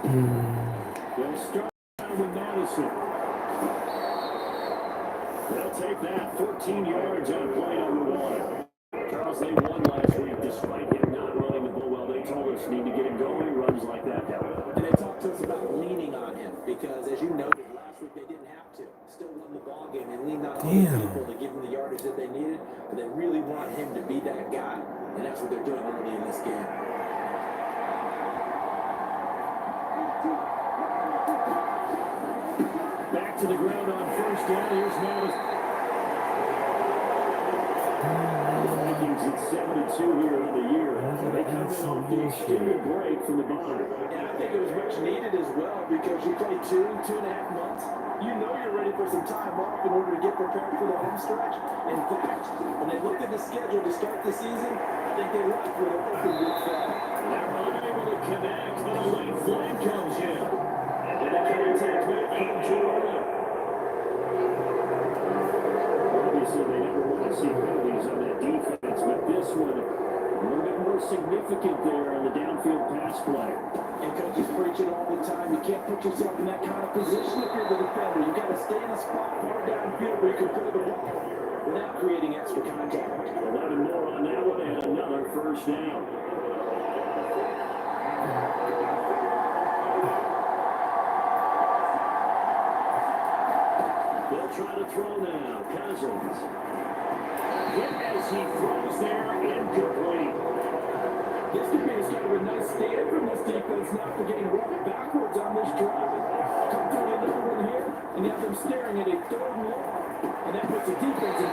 They'll start with Madison. They'll take that 14 yards on play number 1. Charles, they won last week despite him not running the ball well. They told us need to get him going. Runs like that help. And they talked to us about leaning on him because, as you noted, last week they didn't have to. Still won the ball game and leaned on other people to give them the yardage that they needed. But they really want him to be that guy, and that's what they're doing early in this game. Back to the ground on first down. Here's Madison. Vikings at 72 here in the year. They come in off the extended break from the bye. And I think it was much needed as well because you play 2.5 months. You know you're ready for some time off in order to get prepared for the home stretch. In fact, when they looked at the schedule to start the season, I think they liked where they're open with that. They're unable to connect, but a late flag comes in. And the contact back into it. Obviously, they never want to see penalties on that defense, but this one, a little bit more significant there on the downfield pass play. And coaches preach it all the time. You can't put yourself in that kind of position if you're the defender. You've got to stay in a spot far downfield where you can throw the ball without creating extra contact. 11 more on that one and another first down. They'll try to throw now. Cousins. Hit as he throws there, incomplete. This could be a start of a nice stand from this defense now for getting rolled backwards on this drive. Come through another one here, and you have them staring at a 3rd and long. And that puts the defense in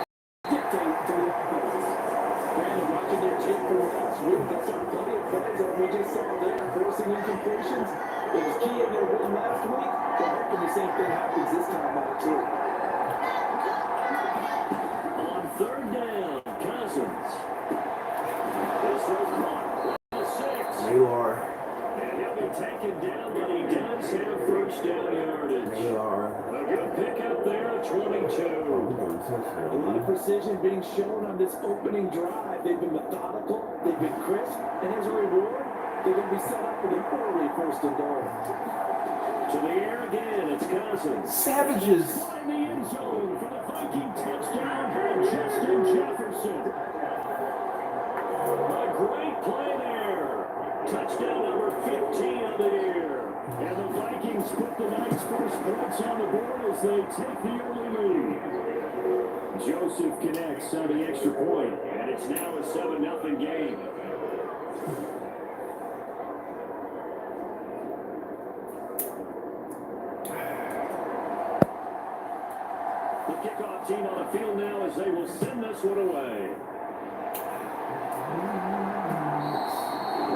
dictate to the offense. Brandon watching their tape for last week. That's our plenty of plays that we just saw there, forcing incompletions. It was key in their win last week. They're hoping the same thing happens this time out too. On 3rd down, Cousins. This was caught. You are. And he'll be taken down, but he does have first down yardage. You are. A good pickup there at 22. A lot of precision being shown on this opening drive. They've been methodical, they've been crisp, and as a reward, they're going to be set up with an early 1st and goal. To the air again, it's Cousins. Savages. In the end zone for the Viking touchdown by Justin Jefferson. A great play there. Touchdown number 15 of the year. And the Vikings put the Knights' first points on the board as they take the early lead. Joseph connects on the extra point, and it's now a 7-0 game. The kickoff team on the field now as they will send this one away.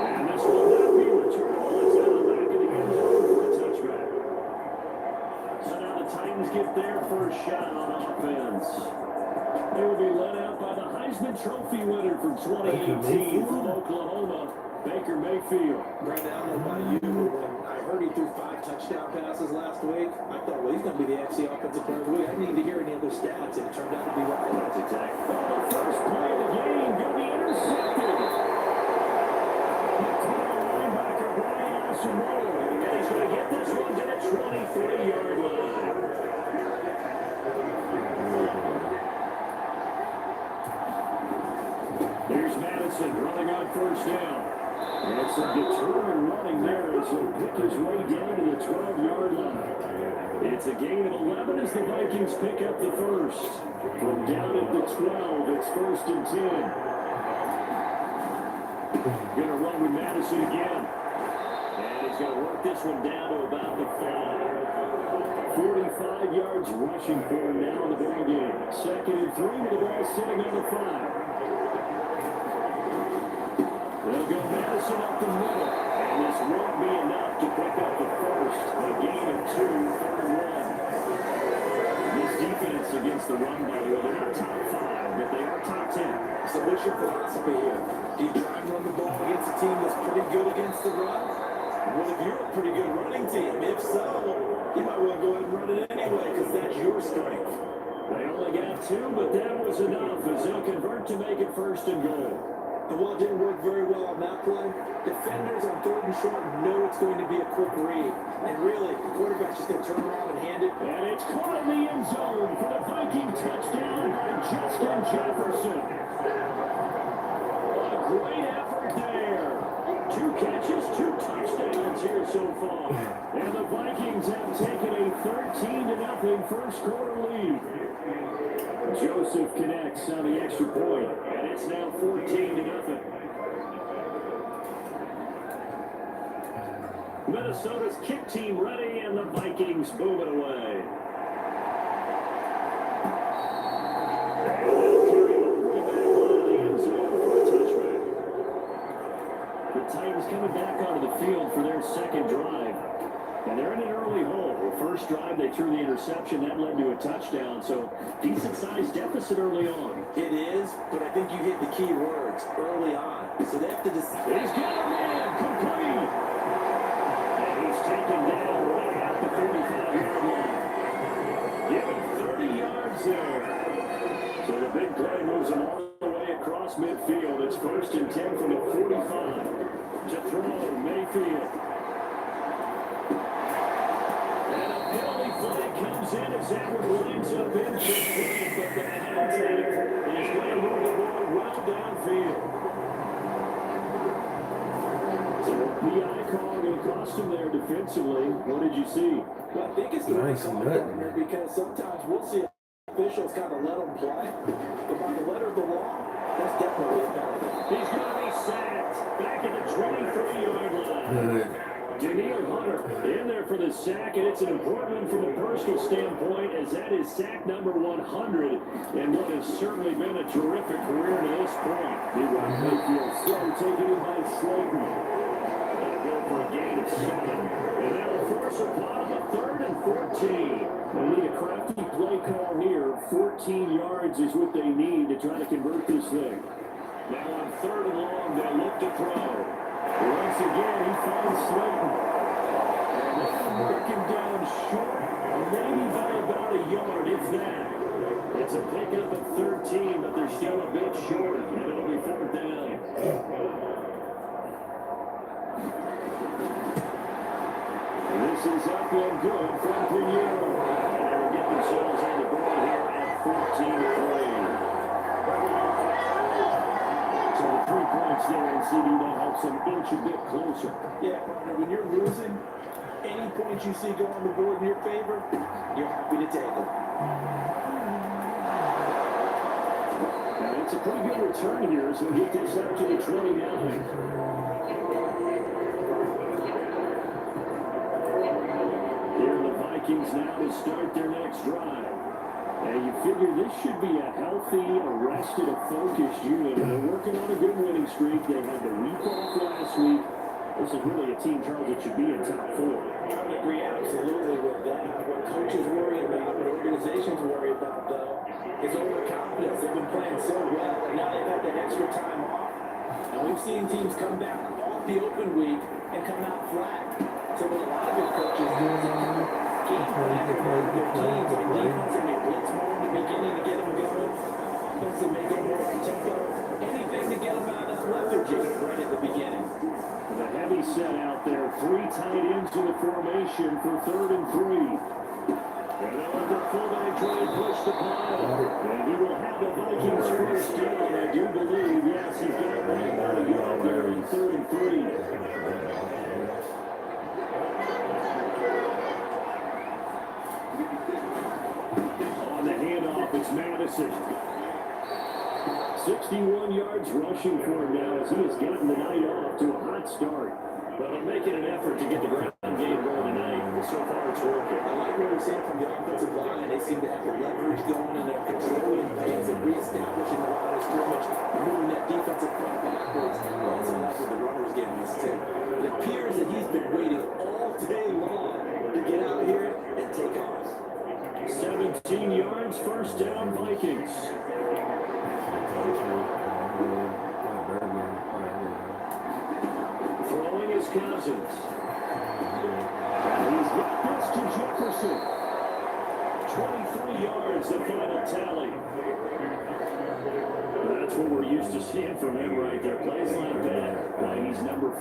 And this will not be returnable. It's out of the back of the end zone for a touchback. So now the Titans get their first shot on offense. They will be led out by the Heisman Trophy winner from 2018 from Oklahoma, Baker Mayfield. Brandon, I don't know about you, but when I heard he threw 5 touchdown passes last week, I thought, well, he's going to be the FC Offensive Player of the Week. I didn't need to hear any other stats, and it turned out to be right. That's exactly. The first play of the game going to be intercepted. Linebacker Brian Asamoah, and he's going to get this one to the 23-yard line. Here's Madison running on first down. And some determined running there as he'll pick his way down to the 12-yard line. It's a gain of 11 as the Vikings pick up the first. From down at the 12, it's 1st and 10. Going to run with Madison again. And he's going to work this one down to about the 5. 45 yards rushing for him now in the ball game. 2nd and 3 with the ball sitting on the 5. They'll go Madison up the middle, and this won't be enough to pick up the first. A gain of 2, 3rd and 1. This defense against the run, by the way, they're not top 5, but they are top 10. So what's your philosophy here? Do you try and run the ball against a team that's pretty good against the run? What if you're a pretty good running team? If so, you might want to go ahead and run it anyway, because that's your strength. They only got 2, but that was enough as they'll convert to make it 1st and goal. And while it didn't work very well on that play, defenders on 3rd and short know it's going to be a quick read. And really, the quarterback's just going to turn around and hand it. And it's caught in the end zone for the Viking touchdown by Justin Jefferson. A great effort there. 2 catches, 2 touchdowns here so far. And the Vikings have taken a 13-0 first quarter lead. Joseph connects on the extra point, and it's now 14-0. Minnesota's kick team ready, and the Vikings move it away. The Titans coming back onto the field for their second drive. And they're in an early hole. The first drive, they threw the interception. That led to a touchdown. So, decent-sized deficit early on. It is, but I think you hit the key words early on. So they have to decide. He's got a man complete. And he's taken down right at the 45-yard line. Give him 30 yards there. So the big play moves him all the way across midfield. It's 1st and 10 from the 45. To throw, Mayfield. Penalty flag comes in as Edward lines up in for play, but the contact is going to move the ball well downfield. So PI call going to cost him there defensively. What did you see? Well, I think it's the Nice right call, nut. partner, because sometimes we'll see officials kind of let them play. But by the letter of the law, that's definitely a penalty. He's going to be sacked back at the 23-yard line. Good. Daniil Hunter in there for the sack, and it's an important one from a personal standpoint, as that is sack number 100, and what has certainly been a terrific career to this point. Meanwhile, Mayfield slow, taken in by Slayton. They'll go for a gain of 7, and that'll force a pot on the 3rd and 14. They'll need a crafty play call here. 14 yards is what they need to try to convert this thing. Now on 3rd and long, they'll look to throw. Once again, he finds Slayton. And they'll mark him down short, maybe by about a yard, if that. It's a pickup at 13, but they're still a bit short, and it'll be 4th down. And this is up and good from Pinheiro. And they will get themselves on the board here at 14-3. So the 3 points there, and CD, that helps them inch a bit closer. Yeah, partner, when you're losing, any points you see go on the board in your favor, you're happy to take them. Now, it's a pretty good return here as we get this up to the 29. Here are the Vikings now to start their next drive. And you figure this should be a healthy, arrested, a focused unit. And they're working on a good winning streak. They had the week off last week. This is really a team, Charles, that should be in top 4. I would agree absolutely with that. What coaches worry about, what organizations worry about, though, is overconfidence. They've been playing so well, and now they've had that extra time off. And we've seen teams come back off the open week and come out flat. So what a lot of good coaches do is game plan for their teams and defense, and they blitz more in the beginning to get them going. Offense to make it more tempo. Anything to get them out of that lethargy right at the beginning. The heavy set out there. 3 tight ends in the formation for 3rd and 3. And on the fullback trying to push the pile. And he will have the Vikings first down, I do believe. Yes, he's got it right about a yard there in 3rd and 3. On the handoff, it's Madison. 61 yards rushing for him now as he has gotten the night off to a hot start. But they're making an effort to get the ground game going tonight. So far, it's working. I like what we're seeing from the offensive line. They seem to have the leverage going, and they're controlling things and reestablishing the line of scrimmage, moving that defensive front backwards. Also, that's what the runners giving us too. It appears that he's been waiting all day long to get out here and take off. 17 yards, first down, Vikings. Throwing his Cousins. And he's got this to Jefferson. 23 yards, the final tally. That's what we're used to seeing from him right there.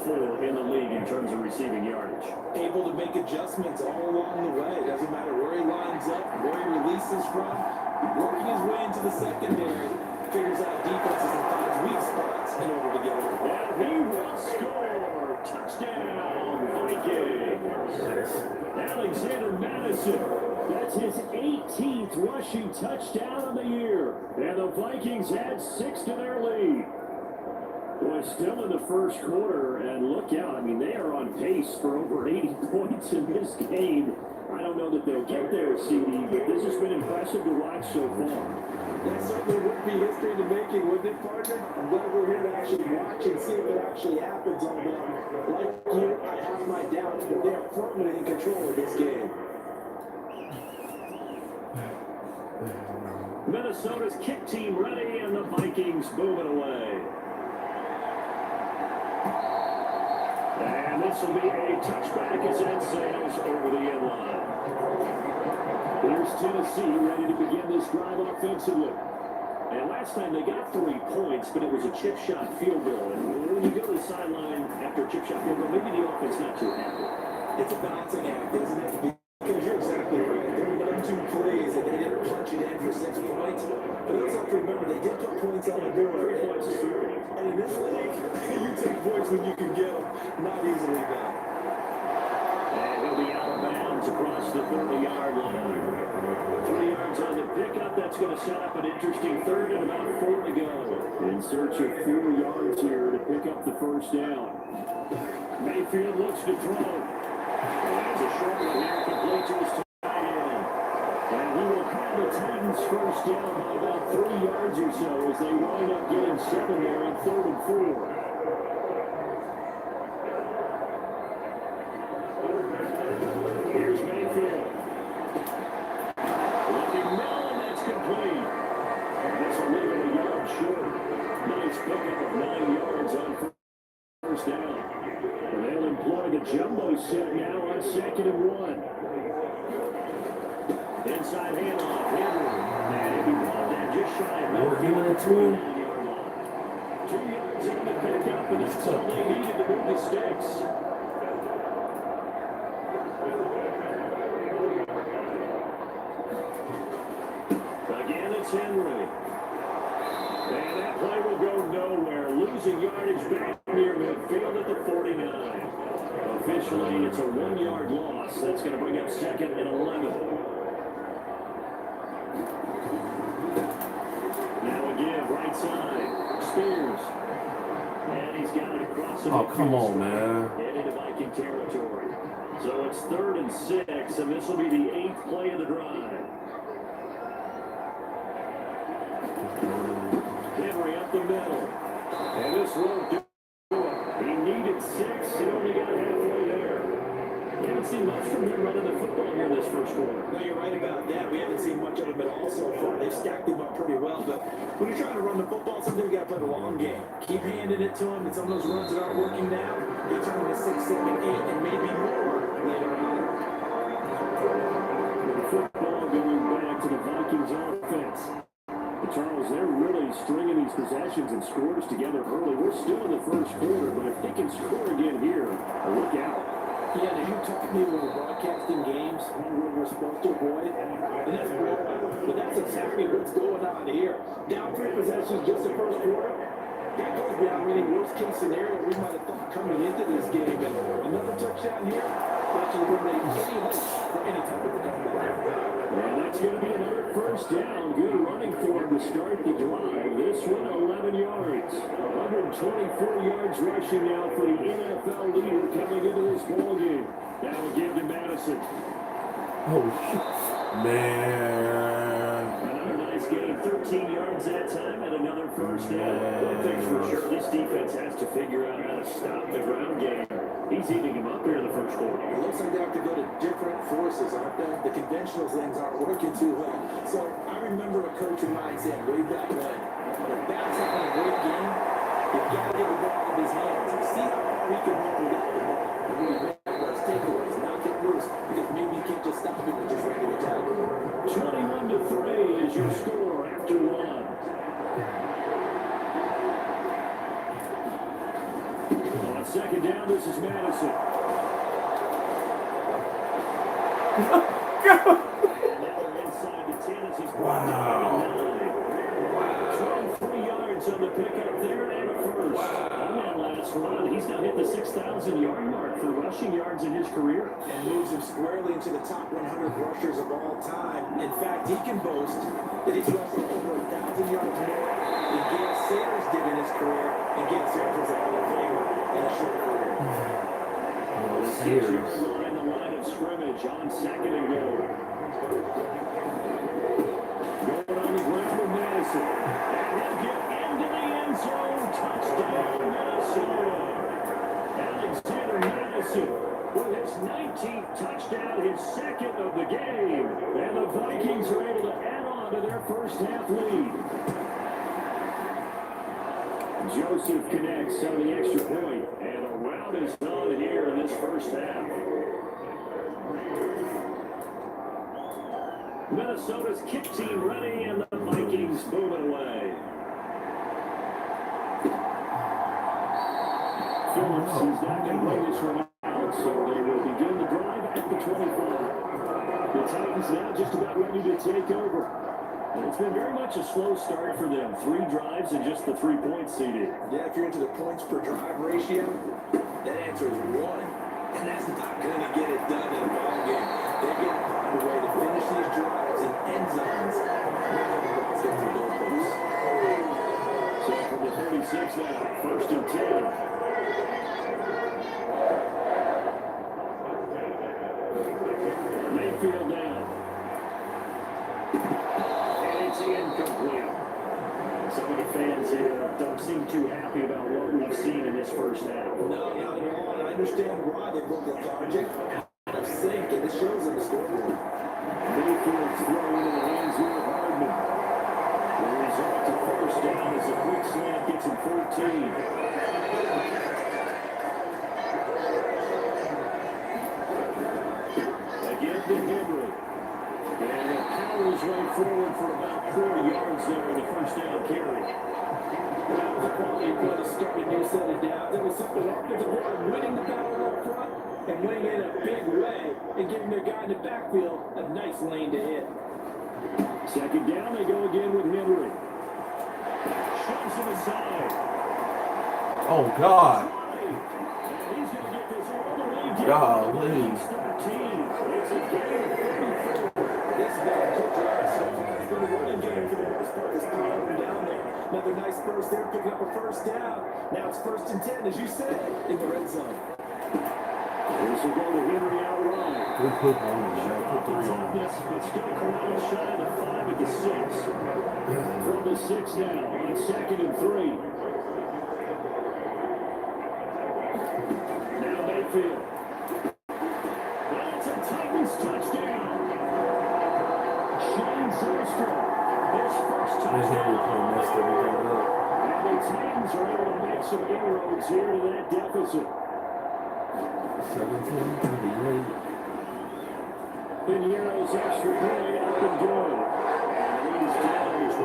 4 in the league in terms of receiving yardage. Able to make adjustments all along the way. Doesn't matter where he lines up, where he releases from. Working his way into the secondary. Figures out defenses and finds weak spots in order to get over. And he will score. Touchdown, Vikings. Alexander Madison. That's his 18th rushing touchdown of the year. And the Vikings add 6 to their lead. Well, still in the first quarter, and look out. I mean, they are on pace for over 80 points in this game. I don't know that they'll get there, CD, but this has been impressive to watch so far. That certainly would be history in the making, wouldn't it, partner? I'm glad we're here to actually watch and see if it actually happens on them. Like you, I have my doubts, but they are firmly in control of this game. Minnesota's kick team ready, and the Vikings moving away. And this will be a touchback as it sails over the end line. Here's Tennessee ready to begin this drive offensively. And last time they got 3 points, but it was a chip shot field goal. And when you go to the sideline after a chip shot field goal, maybe the offense not too happy. It's a balancing act, isn't it? Because you're exactly right. There were 2 plays and they didn't punch it in for 6 points. But let's have to remember, they did put points on the board. 3 points is fair. And in this league, you take points when you can get them. Not easily done. And he'll be out of bounds across the 30-yard line. 3 yards on the pickup. That's going to set up an interesting third and about 4 to go. In search of 4 yards here to pick up the first down. Mayfield looks to throw. That's a short one here, complete to his tight end. And he will have the Titans first down by about 3 yards or so as they wind up getting 7 there on 3rd and 4. Here's Mayfield. Looking now, and that's complete. And that's a little yard short. Nice pickup of 9 yards on first down. And they'll employ the jumbo set now on 2nd and 1. Inside handoff, Henry. And if he brought that just shy of We're giving it to him. 2 yards on the pickup, and it's all they needed to move the sticks. Again, it's Henry. And that play will go nowhere. Losing yardage back near midfield at the 49. Officially, it's a 1-yard loss. That's going to bring up 2nd and 11. Now a give, right side. Spears. And he's got it across the Oh, come on, man. and into Viking territory. So it's 3rd and 6, and this will be the 8th play of the drive. Henry up the middle. And this won't do it. He needed 6. He only got halfway there. We haven't seen much from him running the football here this first quarter. No, you're right about that. We haven't seen much of him at all so far. They've stacked him up pretty well. But when you're trying to run the football, sometimes you got to play the long game. Keep handing it to him. And some of those runs that aren't working now, they turn into 6, 7, 8, and maybe more later on. Football going back to the Vikings offense. Charles, they're really stringing these possessions and scores together early. We're still in the first quarter, but if they can score again here, look out. Yeah, now you taught me when we're broadcasting games when we're supposed to avoid, and that's blowout. But that's exactly what's going on here. Down 3 possessions just the first quarter. That goes down meaning worst case scenario we might have thought coming into this game. And another touchdown here, that should eliminate any hope for any type of comeback. And that's going to be another first down. Good running for him to start the drive. This one, 11 yards. 124 yards rushing now for the NFL leader coming into this ballgame. Now we'll give to Madison. Oh, shit. Man. Another nice game. 13 yards that time and another first down. One thing's for sure, this defense has to figure out how to stop the ground game. He's eating him up here in the first quarter. It looks like they have to go to different forces, aren't they? The conventional things aren't working too well. So I remember a coach of mine said way back when, if Bat's having a great game, you've got to get the ball out of his hands. See how far he can run without the ball. And when you grab those takeaways, not get loose, because maybe you can't just stop him and just ready to tackle. 21-3 is your score after 1. On second down, this is Madison. And now they're inside the 10 as he's Wow. 23 yards on the pickup there and a first. On that last run, he's now hit the 6,000-yard mark for rushing yards in his career. And moves him squarely into the top 100 rushers of all time. In fact, he can boast that he's rushed over 1,000 yards more than Gale Sayers did in his career, and Gale Sayers was a Hall of Famer in a short career. The 6-yard line, the line of scrimmage on second and goal. Going on the ground with Madison. And he'll get into the end zone. Touchdown, Minnesota. Alexander Madison with his 19th touchdown, his second of the game. And the Vikings are able to add on to their first half lead. Joseph connects on the extra point, and a rout is on here in this first half. Minnesota's kick team ready, and the Vikings moving away. Phillips is not going to play this one out, so they will begin the drive at the 25. The Titans now just about ready to take over. And it's been very much a slow start for them. 3 drives and just the 3-point CD. Yeah, if you're into the points per drive ratio, that answer is 1. And that's not going to get it done in a ball game. They're going to find a way to finish these drives in end zones. So from the 36 now, first and 10. Mayfield down. Incomplete. Some of the fans here don't seem too happy about what we've seen in this first half. No, not at all. And I understand why they look lethargic. Out of sync, and it shows in the scoreboard. Mayfield's throw into the hands here of Hardman. The result to first down is a quick slant gets him 14. Again to Henry. And it powers right forward for about 4 yards there in the first down carry. That was a quality play to start a new set of downs. It was something offensive line winning the battle up front and winning it in a big way and giving their guy in the backfield a nice lane to hit. Second down, they go again with Henry. Shoves him aside. Oh, God. And he's going to get this all the way down. Golly. It's 13. It's a game of 34. This man took drive so fast for the running game for the most part. This time down there. Another nice burst there, picking up a first down. Now it's first and 10, as you said, in the red zone. This will go to Henry outright. Good put on the shot. Put 3 on. Toughness, but still Corral shy of the 5 at the 6. From the 6 now on second and 3. Now Mayfield. That's a Titans touchdown. Shane Zylstra, his first touchdown. And the Titans are able to make some inroads here to that deficit. 17-38. Pinero's extra point up and good. And the lead is down to 28-10.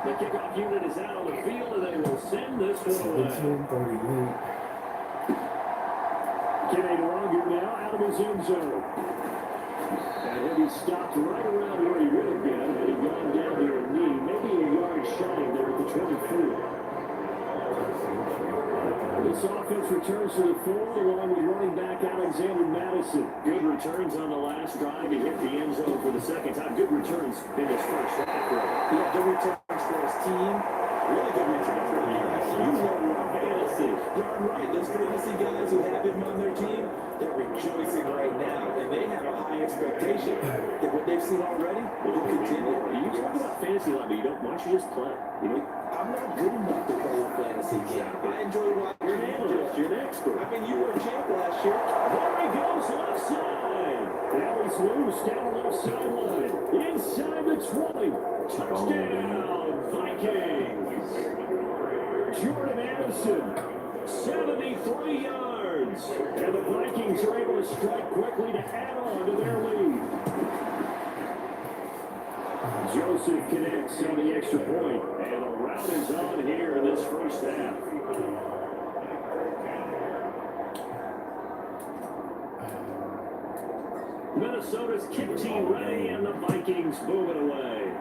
The kickoff unit is out on the field, and they will send this one away. 17-38. Kenny Longer now out of his end zone. And he'll be stopped right around where he would have been had he gone down to a knee, maybe a yard shy there at the 24. This offense returns to the fold along with running back Alexander Madison. Good returns on the last drive. He hit the end zone for the second time. Good returns in his first half. Yeah, good returns for his team. Really good returns for him. You know what fantasy. Darn right. Those fantasy guys who have him on their team, they're rejoicing right now. And they have a high expectation that what they've seen already will continue. You talk about fantasy like me. Why don't you just play? You know, I'm not good enough to play a fantasy game. I enjoy watching. you're an analyst. You're an expert. I mean, you were a champ last year. There he goes left side. Now he's loose down the left sideline. Inside the 20. Touchdown, Vikings. Jordan Anderson, 73 yards. And the Vikings are able to strike quickly to add on to their lead. Joseph connects on the extra point, and the rout is on here in this first half. Minnesota's kick team ready, and the Vikings move it away.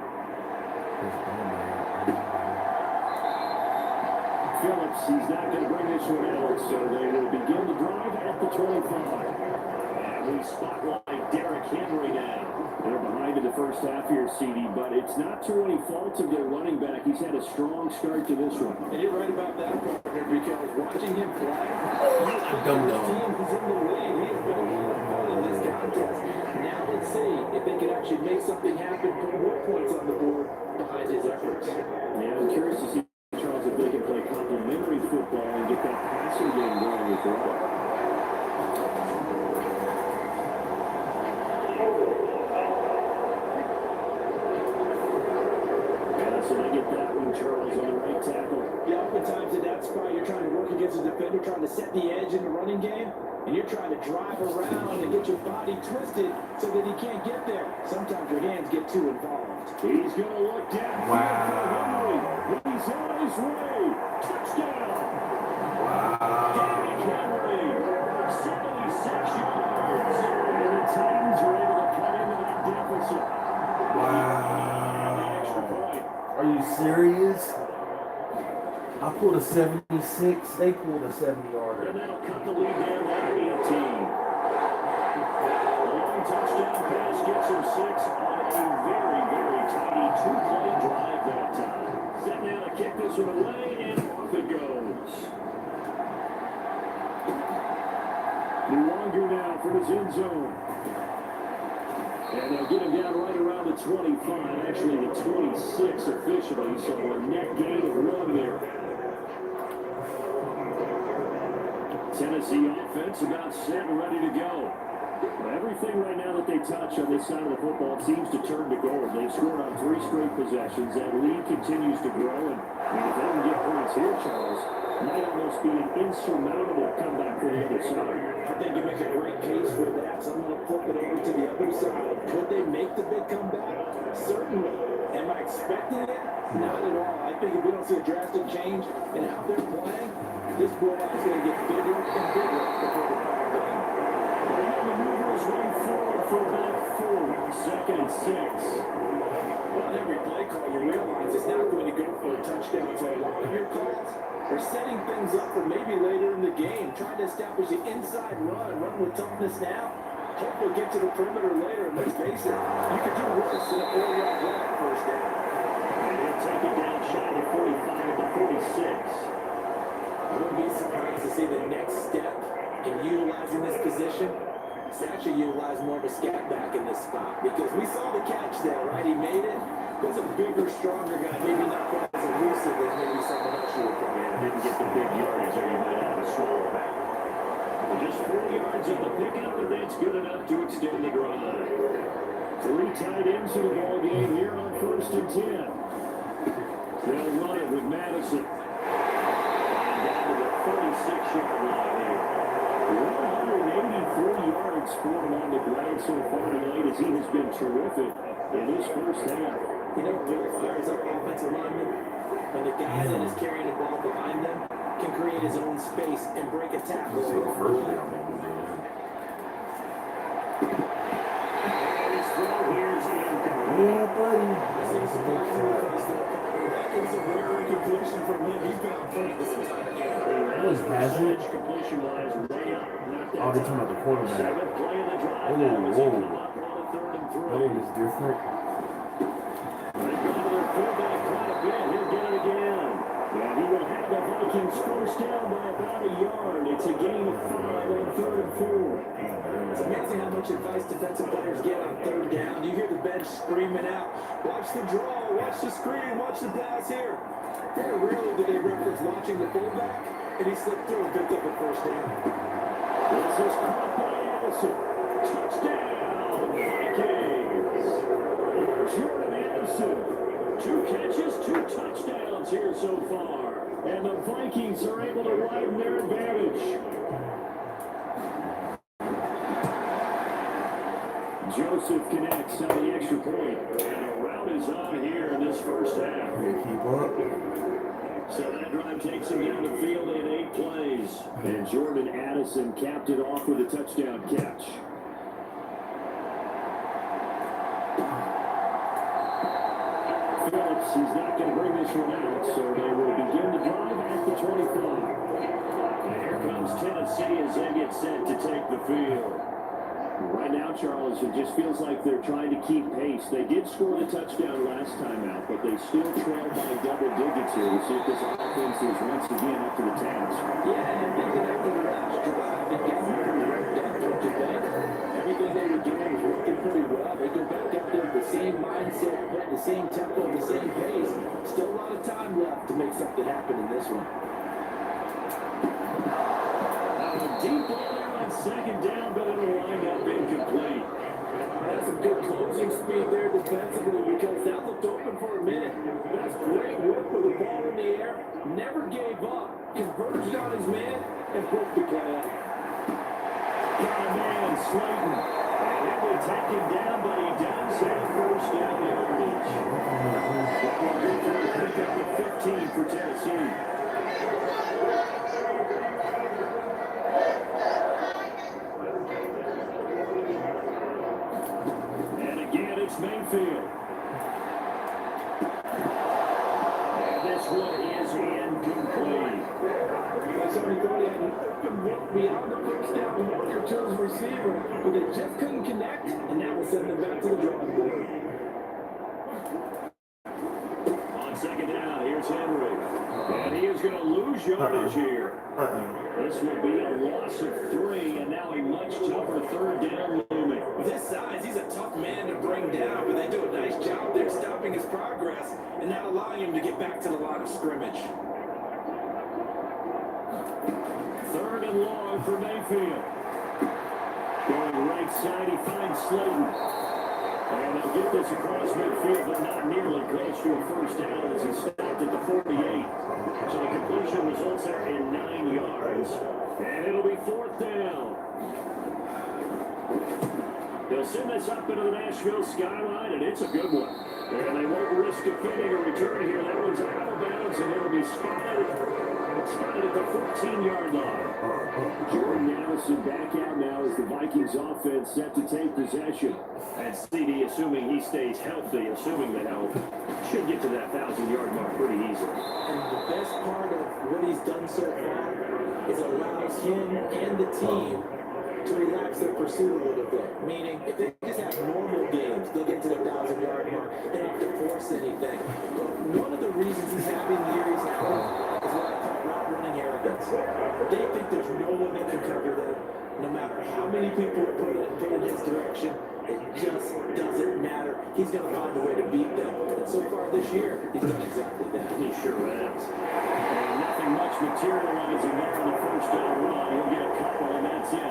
Phillips, he's not going to bring this one out, so they will begin the drive at the 25. And we spotlight Derrick Henry now. They're behind in the first half here, CD, but it's not to any fault of their running back. He's had a strong start to this one. And you're right about that, partner, because watching him play, he's Dumb. in the league. He has been a part in this contest. Now let's see if they can actually make something happen, put more points on the board behind his efforts. Yeah, I'm curious to see, Charles, if they can play complementary football and get that passing game going as well. So they get that one, Charles, on the right tackle. Yeah, oftentimes in that spot, you're trying to work against a defender, trying to set the edge in the running game, and you're trying to drive around and get your body twisted so that he can't get there. Sometimes your hands get too involved. He's going to look down. Wow. He's on his way. Touchdown. Wow. Derrick Henry, 76 yards. And the Titans are able to cut into that deficit. Wow. Extra point. Are you serious? I pulled a 76. They pulled a 70-yarder. And that'll cut the lead down to 18. A long touchdown pass gets him 6 on a very, very tidy two-play drive that time. Set now to kick this one away, and off it goes. Longer now from his end zone. And they'll get him down right around the 25, actually the 26 officially, so a net gain of 1 there. Tennessee offense about set and ready to go. Everything right now that they touch on this side of the football seems to turn to gold. They've scored on 3 straight possessions. That lead continues to grow, and if they can get points here, Charles, might almost be an insurmountable comeback for the other side. I think you make a great case for that. So I'm going to flip it over to the other side. Could they make the big comeback? Certainly. Am I expecting it? Not at all. I think if we don't see a drastic change in how they're playing, this blowout is going to get bigger and bigger before the final game. The maneuvers way forward for about 4, second and 6. Well, every play call, you realize it's not going to go for a touchdown. So a lot of your calls are setting things up for maybe later in the game, trying to establish an inside run with toughness now. Hopefully get to the perimeter later, and let's face it, you could do worse than a 4-yard run at first down. And he'll take it down shy of 45 to 46. I wouldn't be surprised to see the next step in utilizing this position. It's actually utilize more of a scat back in this spot, because we saw the catch there, right? He made it. Was a bigger, stronger guy, maybe not quite as elusive as maybe someone else should have come in. Didn't get the big yardage, or he might have a slower back. Just 4 yards of the pickup, but that's good enough to extend the drive. 3 tight ends in the ball game here on 1st and 10. They'll run it with Madison. And down to the 36-yard line here. 184 yards for him on the ground so far tonight, as he has been terrific in this first half. You know what really fires up offensive linemen? When the guy that is carrying the ball behind them can create his own space and break a tackle. This is the first down. Yeah, buddy. It's a rare completion from him. He's been on point this entire game. What was Hazard? Completion-wise, way up. Oh, they're talking about the quarterback. Seventh play of the drive. Whoa, Now as he whoa. come up on a 3rd and 3. That is different. They've gone to their fullback quite a bit. He'll get it again. And he will have the Vikings first down by about a yard. It's a gain of 5 on 3rd and 4. It's amazing how much advice defensive players get on 3rd down. You hear the bench screaming out, watch the draw, watch the screen, watch the pass here. Very rarely do they reference watching the fullback, and he slipped through and picked up a first down. This is caught by Anderson. Touchdown, Vikings. Jordan Anderson. 2 catches, 2 touchdowns here so far. And the Vikings are able to widen their advantage. Joseph connects on the extra point. And a rout is on here in this first half. Keep up. So that drive takes him down the field in 8 plays. And Jordan Addison capped it off with a touchdown catch. Phillips is not going to bring this one out, so they will begin the drive at the 25. And here comes Tennessee as they get set to take the field. Right now, Charles, it just feels like they're trying to keep pace. They did score the touchdown last time out, but they still trail by double digits here. We'll see if this offense is once again up to the task. Yeah, and thinking after the last drive, it got pretty ramped up, don't you think? Everything they were doing was working pretty well. They go back out there with the same mindset, the same tempo, the same pace. Still a lot of time left to make something happen in this one. Deep ball there on second down, but it'll wind up incomplete. That's some good closing speed there defensively because that looked open for a minute. That's great work with the ball in the air. Never gave up. Converged on his man and broke the play up. Got a man, Slayton. And it will take him down, but he does have first down yardage. That will be for a pickup of 15 for Tennessee. Mayfield. And this one is incomplete. Somebody thought he had an open look beyond the first down marker to his receiver, but they just couldn't connect, and that will send them back to the drawing board. On second down, here's Henry. And he is going to lose yardage here. This will be a loss of 3, and now a much tougher third down looming. With his size, he's a tough man to bring down, but they do a nice job there stopping his progress and not allowing him to get back to the line of scrimmage. Third and long for Mayfield. Going right side, he finds Slayton. And they'll get this across midfield, but not nearly close to a first down as he stopped at the 48. So the completion results there in 9 yards. And it'll be 4th down. They'll send this up into the Nashville skyline, and it's a good one. And they won't risk defending a return here. That one's out of bounds, and it'll be spotted at the 14-yard line. Jordan Addison back out now as the Vikings offense set to take possession. And CD, assuming he stays healthy, assuming the health, should get to that 1,000-yard mark pretty easily. And the best part of what he's done so far is allows him and the team to relax their pursuit a little bit. Meaning, if they just have normal games, they'll get to the 1,000-yard mark. They don't have to force anything. But one of the reasons he's having the year he's having is what I call route running arrogance. They think there's no one that can cover them. No matter how many people are put in his direction, it just doesn't matter. He's going to find a way to beat them. And so far this year, he's done exactly that. He sure has. And nothing much materializing there on the first down run. He'll get a couple, and that's it.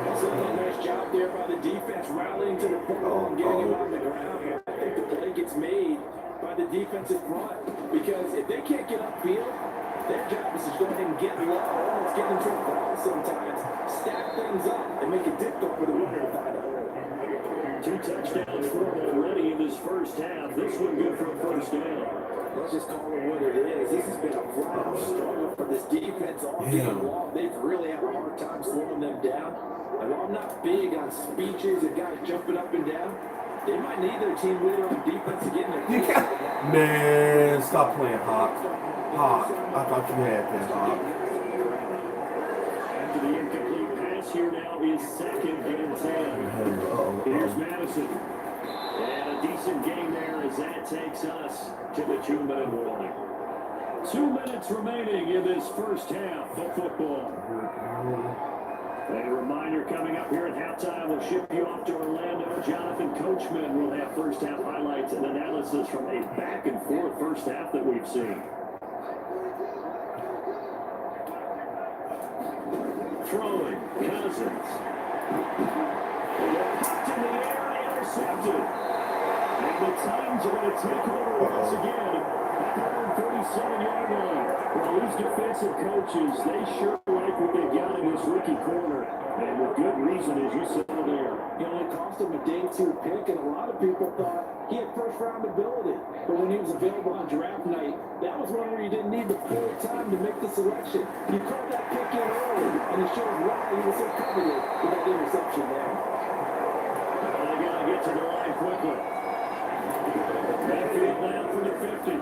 Also, a nice job there by the defense, rallying to the football and getting him on the ground. I think the play gets made by the defensive front because if they can't get upfield, their job is to go ahead and get low. Almost get into a ball sometimes, stack things up, and make it difficult for the runner to find a hole. 2 touchdowns for him already in this first half. This one good for a first down. Let's just call it what it is. This has been a flat-out struggle for this defense all game long. They've really had a hard time slowing them down. And while I'm not big on speeches and guys jumping up and down, they might need their team leader on defense to get in their face. Man, stop playing Hawk. Hawk, I thought you had that, Hawk. After the incomplete pass here now is 2nd and 10. Here's Madison. And a decent game there as that takes us to the 2-minute warning. 2 minutes remaining in this first half of football. A reminder coming up here at halftime, we'll ship you off to Orlando. Jonathan Coachman will have first half highlights and analysis from a back and forth first half that we've seen. Throwing, Cousins. Popped in the air and intercepted. And the Titans are going to take over once again at the 137-yard line. Well, these defensive coaches, they sure like like what they've got in this rookie corner. And with good reason, as you said there. You know, it cost him a day 2 pick, and a lot of people thought he had first-round ability. But when he was available on draft night, that was one where you didn't need the full time to make the selection. You called that pick in early, and it showed why he was so coveted with that interception there. Well, they got to get to the line quickly. Mayfield now for the 50.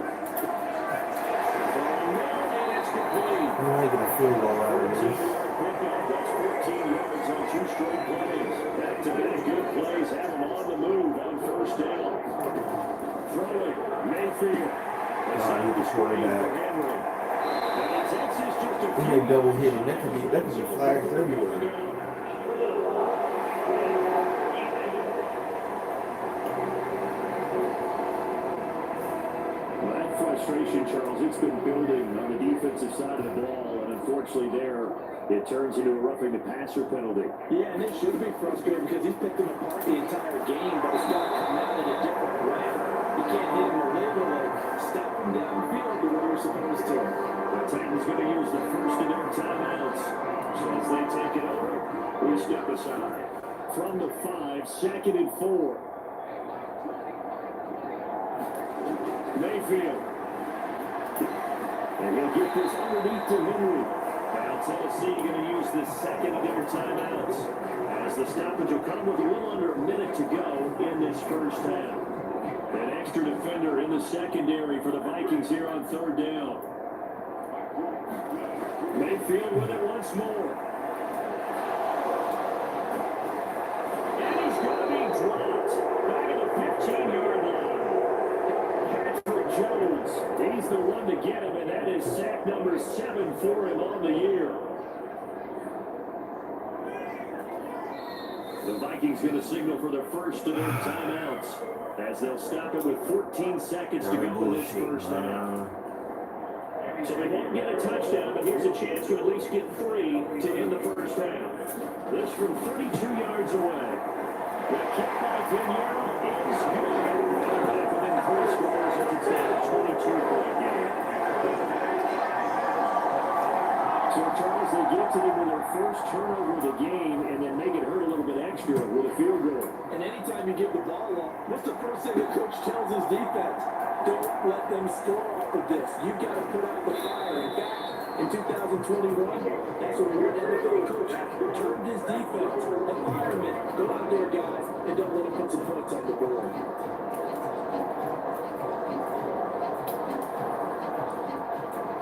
We're making a field goal out of this. That's 14 yards on 2 straight plays. Back-to-back good plays have them on the move on first down. Throwing, Mayfield. He just running back. Texas just a He had double hitting. That could be flags everywhere. Frustration, Charles, it's been building on the defensive side of the ball, and unfortunately there, it turns into a roughing the passer penalty. Yeah, and it should be frustrating because he's picked him apart the entire game, but it's got to come out in a different way. You can't hit him illegal, like stop him downfield the way you're supposed to. The Titans going to use the first of their timeouts. So as they take it over, we step aside. From the 5, 2nd and 4. Mayfield. And he'll get this underneath to Henry. Now Tennessee going to use the second of their timeouts. As the stoppage will come with a little under a minute to go in this first half. An extra defender in the secondary for the Vikings here on 3rd down. Mayfield with it once more. And he's going to be dropped back at the 15-yard line. Jones, he's the one to get him, and that is sack number 7 for him on the year. The Vikings going to signal for their first of their timeouts as they'll stop it with 14 seconds to go in this first half. So they won't get a touchdown, but here's a chance to at least get 3 to end the first half. This from 32 yards away. The kick by Vigneault is good. Within 3 scores, it's now a 22-point game. So, Charles, they get to them with their first turnover of the game and then make it hurt a little bit extra with a field goal. And anytime you give the ball up, what's the first thing the coach tells his defense? Don't let them score off of this. You've got to put out the fire. In fact, in 2021, that's what your NFL coach returned his defense, environment. Go out there, guys, and don't let them put some points on the board.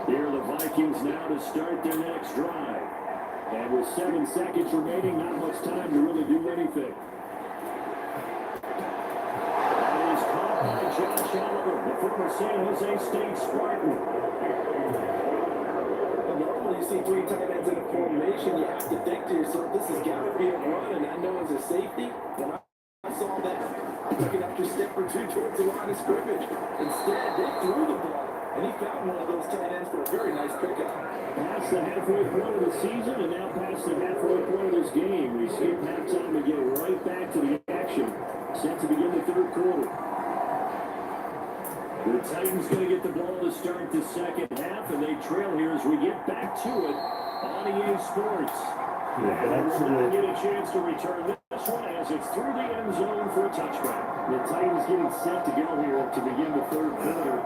Here are the Vikings now to start their next drive. And with 7 seconds remaining, not much time to really do anything. That is caught by Josh Oliver, the former San Jose State Spartan. Well, normally you see 3 tight ends in a formation, you have to think to yourself, this has got to be a run. And I know as a safety, when I saw that, I took an extra step or 2 towards the line of scrimmage. Instead, they threw the ball. And he found one of those tight ends for a very nice pickup. Past the halfway point of the season and now past the halfway point of this game. We skip halftime to get right back to the action. Set to begin the 3rd quarter. The Titans going to get the ball to start the second half, and they trail here as we get back to it on EA Sports. And we'll get a chance to return this one as it's through the end zone for a touchback. The Titans getting set to go here to begin the 3rd quarter.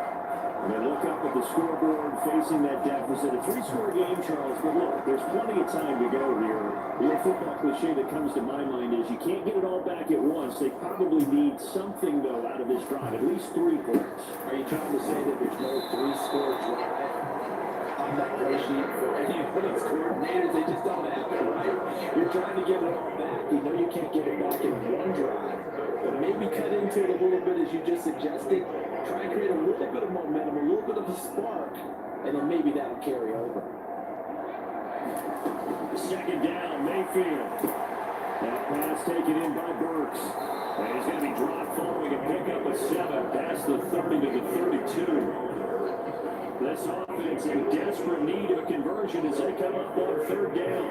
And they look up at the scoreboard facing that deficit. A 3-score game, Charles, but look, there's plenty of time to go here. The football cliche that comes to my mind is you can't get it all back at once. They probably need something, though, out of this drive, at least 3 points. Are you trying to say that there's no 3-score drive on that play sheet for any of these coordinators? They just don't have it, right? You're trying to get it all back. You know you can't get it back in one drive. But maybe cut into it a little bit as you just suggested. Try and create a little bit of momentum, a little bit of a spark, and then maybe that'll carry over. Second down, Mayfield. That pass taken in by Burks. And he's going to be dropped following a pickup of 7 past the 30 to the 32. This offense in desperate need of a conversion as they come up on 3rd down.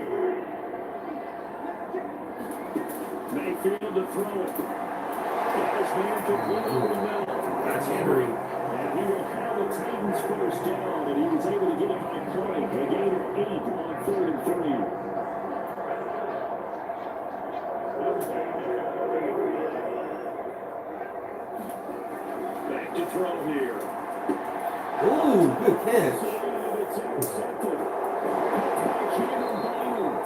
Mayfield to throw it. That is the incomplete over the middle. That's Henry. And he will have the Titans Vikings first down, and he was able to get it by point. They gained 8 on 3rd and 3. Back to throw here. Ooh, good catch. It's intercepted.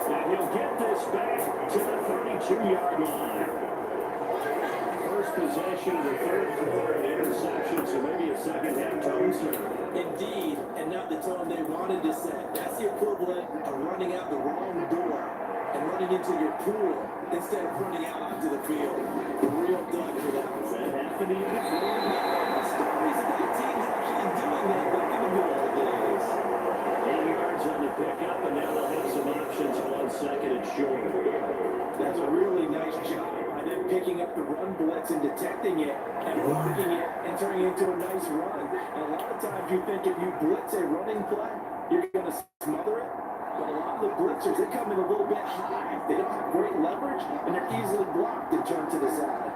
And he'll get this back to the 32-yard line. First possession of the third quarter, an interception, so maybe a second half tone setter. Indeed, and not the tone they wanted to set. That's the equivalent of running out the wrong door and running into your pool instead of running out onto the field. A real dud for that one. That happened to you before? Stories about teams actually doing that back in the good old days. 8 yards on the pickup, and now they'll have some options on 2nd and short. That's a really nice job by them picking up the run blitz and detecting it and blocking it and turning it into a nice run. And a lot of times you think if you blitz a running play, you're going to smother it. But a lot of the blitzers, they come in a little bit high. They don't have great leverage, and they're easily blocked and turned to the side.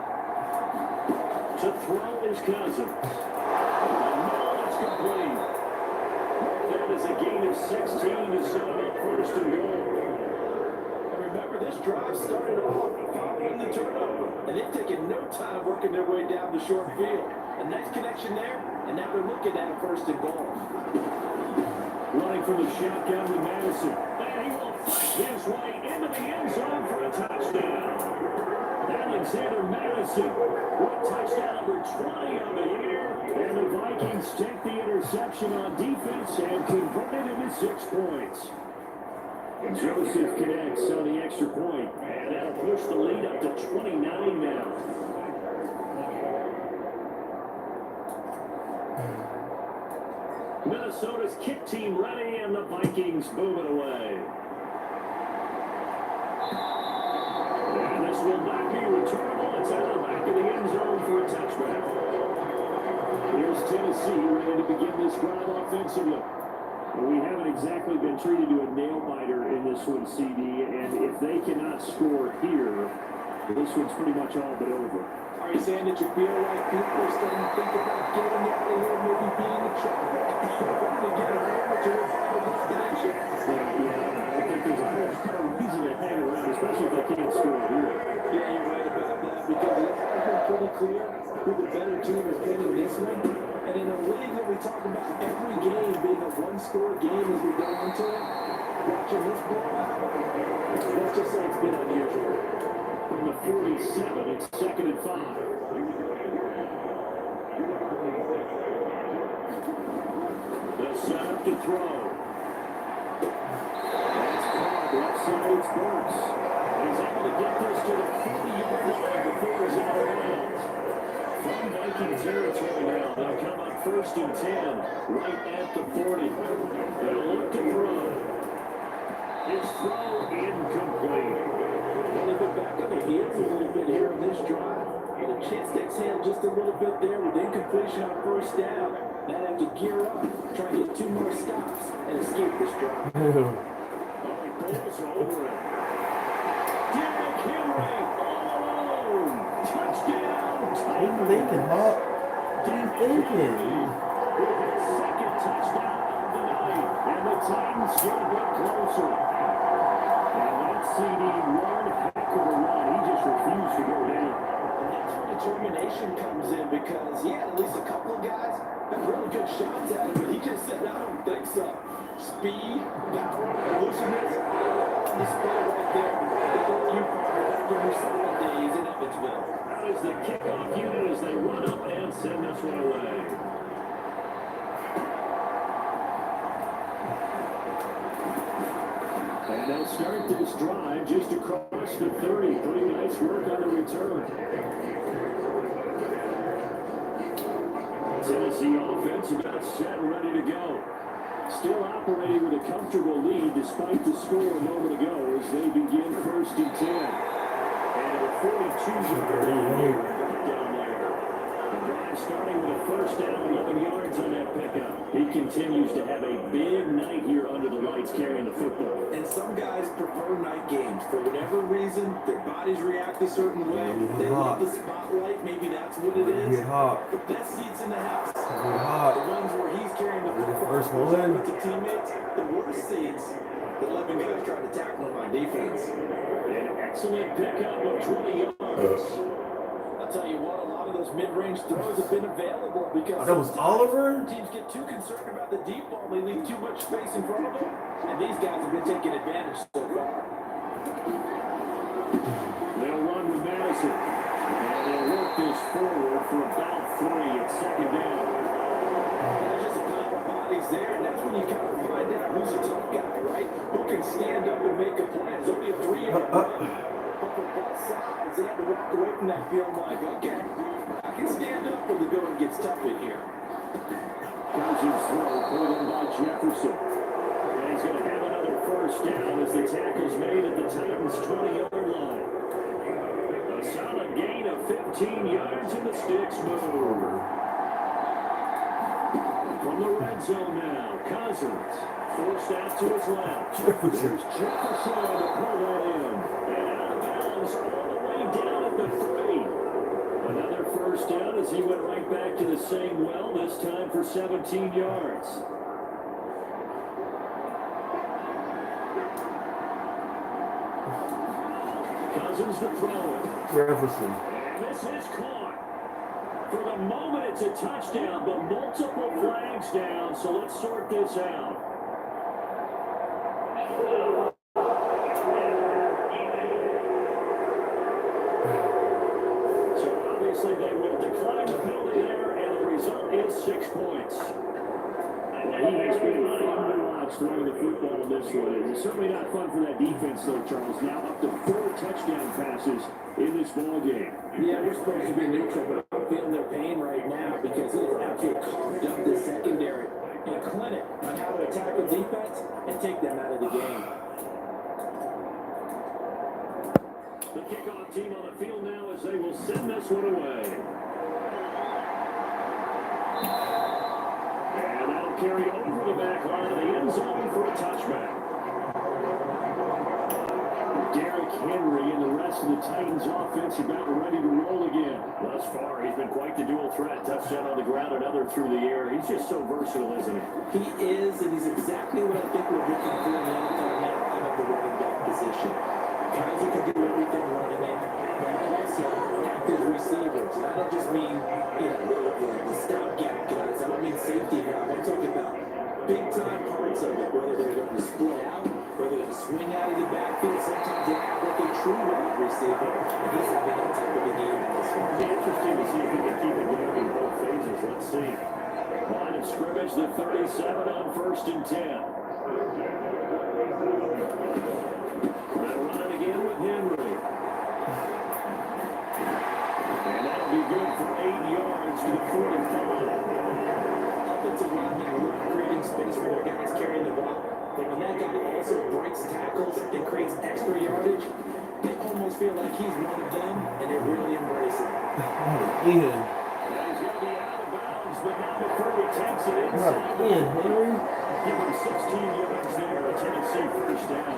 To throw is Cousins. And now it's complete. That is a gain of 16 to set up 1st and goal. Remember, this drive started off following the turnover, and they've taken no time working their way down the short field. A nice connection there, and now they're looking at a 1st and goal. Running from the shotgun with Madison. And he will fight his way into the end zone for a touchdown. Alexander Madison with touchdown number 20 on the year. And the Vikings take the interception on defense and convert it into 6 points. Joseph connects on the extra point, and that'll push the lead up to 29 now. Minnesota's kick team ready, and the Vikings move it away. And this will not be returnable. It's out of the back of the end zone for a touchback. Here's Tennessee ready to begin this drive offensively. We haven't exactly been treated to a nail-biter in this one, CD, and if they cannot score here, this one's pretty much all but over. Are you saying that you feel like people are starting to think about getting out of here, maybe being a traffic? To get a hammer to a destination? Yeah, I think there's a reason to hang around, especially if they can't score here. Yeah, you're right about that, because it has been pretty clear who the better team has been in this one. And in a league that we talk about every game being a one-score game as we go into it, watching this blowout, let's just say it's been unusual. From the 47, it's 2nd and 5. The setup to throw. That's caught. Left side, it's Burks. He's able to get this to the 40-yard line before he's out of bounds. From Viking territory now, they'll come up 1st and 10, right at the 40. They'll look to throw. His throw incomplete. They've been back on their heels a little bit here on this drive. And a chance to exhale just a little bit there with incompletion on 1st down. Now they have to gear up, try and get 2 more stops, and escape this drive. Oh, he pulls over it. Derrick Henry all alone. Touchdown. What are you thinking, Hawk? What are you thinking? With his 2nd touchdown of the night. And the Titans get a bit closer. And that CD, one heck of a run. He just refused to go down. And that's where determination comes in, because he had at least a couple of guys that really good shots at him, but he just said, I don't think so. Speed, power, elusiveness, on display right there. They don't you fired after your solid days in Evansville. That is the kickoff unit as they run up and send this one away. And they'll start this drive just across the 30. Pretty nice work on the return. Tennessee offense about set and ready to go. Still operating with a comfortable lead despite the score a moment ago as they begin 1st and 10. And a 42-yard down there. The drive starting with a 1st down, 11 yards on that pickup. He continues to have a big night here under the lights carrying the football. And some guys prefer night games. For whatever reason, their bodies react a certain way. They love the spotlight. Maybe that's what it is. Get hot. The best seats in the house. Get hot. The ones where he's carrying the first one. With the teammates, the worst seeds, the 11 guys trying to tackle him on defense. An excellent pickup of 20 yards. I'll tell you what, a lot of those mid-range throws have been available because That was Oliver? teams get too concerned about the deep ball. They leave too much space in front of them, and these guys have been taking advantage so far. They'll run with Madison. And they'll work this forward for about 3 at second down. There's just a pile of bodies there, and that's when you kind of find out who's a tough guy, right? Who can stand up and make a play. There's only a 3-yard run. But for both sides, they have to walk away from that field like, okay, I can stand up when the going gets tough in here. Cousins throw pulled in by Jefferson. And he's going to have another first down as the tackle's made at the Titans' 20-yard line. A solid gain of 15 yards in the sticks move. From the red zone now, Cousins forced out to his left. There's Jefferson to pull that in. And out of bounds all the way down at the 3. Another first down as he went right back to the same well, this time for 17 yards. Cousins to throw it. Jefferson. And this is caught. For the moment, it's a touchdown, but multiple flags down, so let's sort this out. So obviously they will decline the penalty there, and the result is 6 points. Well, he has been fun to watch throwing the football in this one. It's certainly not fun for that defense, though, Charles. Now up to 4 touchdown passes in this ball game. Yeah, we're supposed to be neutral, but I'm feeling their pain right now because it has absolutely carved up the secondary in a clinic on how to attack the defense and take them out of the game. The kickoff team on the field now as they will send this one away. And that'll carry over the back line of the end zone for a touchback. Derrick Henry and the rest of the Titans offense about ready to roll again. Thus far, he's been quite the dual threat. Touchdown on the ground, another through the air. He's just so versatile, isn't he? He is, and he's exactly what I think we're looking for in the NFL now out of the running back position. Guys who can do everything running in, but also act as receivers. And I don't just mean, the stopgap guys. I don't mean safety guys. I'm talking about big-time parts of it, whether they're going to split out, whether they're going to swing out of the backfield. Sometimes they act like a true wide receiver. And this has been that type of a game in this one. It'll be interesting to see if he can keep it going in both phases. Let's see. Line of scrimmage, the 37 on 1st and 10. They'll run it again with Henry. And that'll be good for 8 yards to the 45. Offensive linemen are creating space for their guys carrying the ball. But when that guy also breaks tackles and creates extra yardage, they almost feel like he's one of them, and they really embrace it. Ian. Now he's going to be out of bounds, but now McCurdy takes it inside. Ian Henry. Give him 16 yards there, a Tennessee first down.